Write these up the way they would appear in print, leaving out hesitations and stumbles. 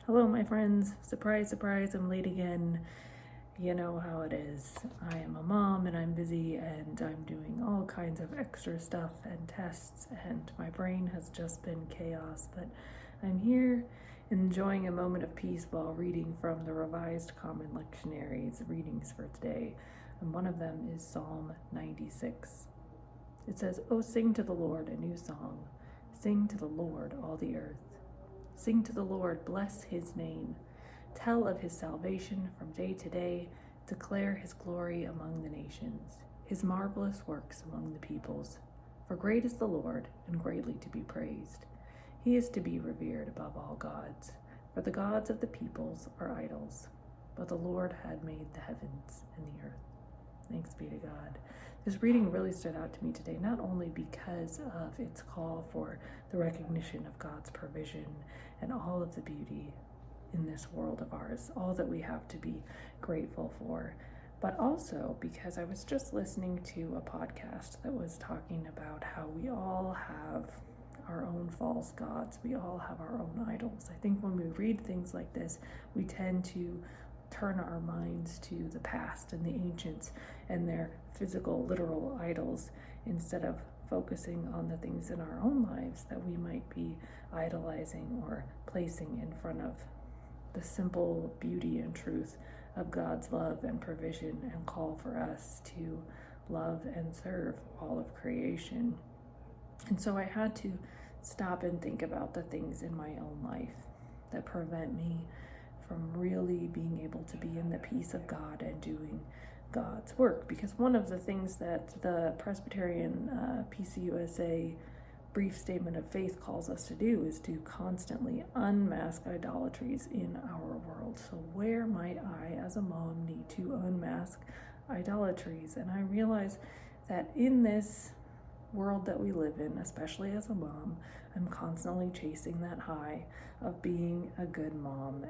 Hello, my friends. Surprise, surprise, I'm late again. You know how it is. I am a mom and I'm busy and I'm doing all kinds of extra stuff and tests, and my brain has just been chaos. But I'm here enjoying a moment of peace while reading from the Revised Common Lectionary's readings for today. And one of them is Psalm 96. It says, "Oh, sing to the Lord a new song. Sing to the Lord, all the earth. Sing to the Lord, bless his name. Tell of his salvation from day to day. Declare his glory among the nations, his marvelous works among the peoples. For great is the Lord, and greatly to be praised. He is to be revered above all gods. For the gods of the peoples are idols, but the Lord had made the heavens and the earth." Thanks be to God. This reading really stood out to me today, not only because of its call for the recognition of God's provision and all of the beauty in this world of ours, all that we have to be grateful for, but also because I was just listening to a podcast that was talking about how we all have our own false gods. We all have our own idols. I think when we read things like this, we tend to turn our minds to the past and the ancients and their physical, literal idols, instead of focusing on the things in our own lives that we might be idolizing or placing in front of the simple beauty and truth of God's love and provision and call for us to love and serve all of creation. And so I had to stop and think about the things in my own life that prevent me from really being able to be in the peace of God and doing God's work. Because one of the things that the Presbyterian PCUSA brief statement of faith calls us to do is to constantly unmask idolatries in our world. So where might I, as a mom, need to unmask idolatries? And I realize that in this world that we live in, especially as a mom, I'm constantly chasing that high of being a good mom.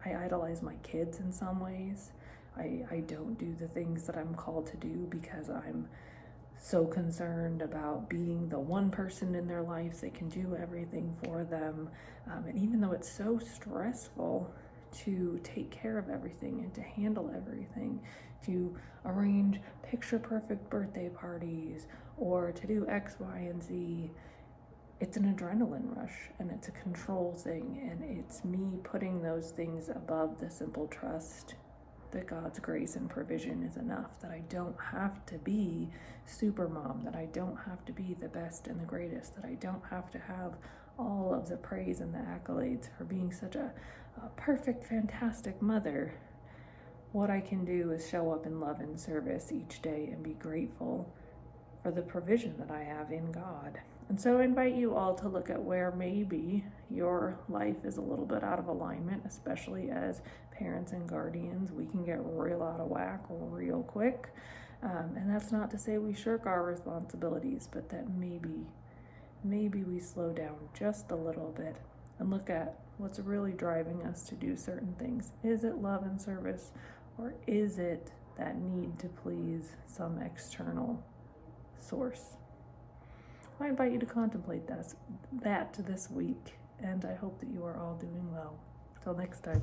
I idolize my kids in some ways. I don't do the things that I'm called to do because I'm so concerned about being the one person in their lives that can do everything for them. And even though it's so stressful to take care of everything and to handle everything, to arrange picture perfect birthday parties or to do X, Y, and Z, it's an adrenaline rush and it's a control thing, and it's me putting those things above the simple trust that God's grace and provision is enough, that I don't have to be super mom, that I don't have to be the best and the greatest, that I don't have to have all of the praise and the accolades for being such a perfect, fantastic mother. What I can do is show up in love and service each day and be grateful for the provision that I have in God. And so I invite you all to look at where maybe your life is a little bit out of alignment, especially as parents and guardians. We can get real out of whack real quick. And that's not to say we shirk our responsibilities, but that maybe we slow down just a little bit and look at what's really driving us to do certain things. Is it love and service, or is it that need to please some external source? I invite you to contemplate that this week, and I hope that you are all doing well. Till next time.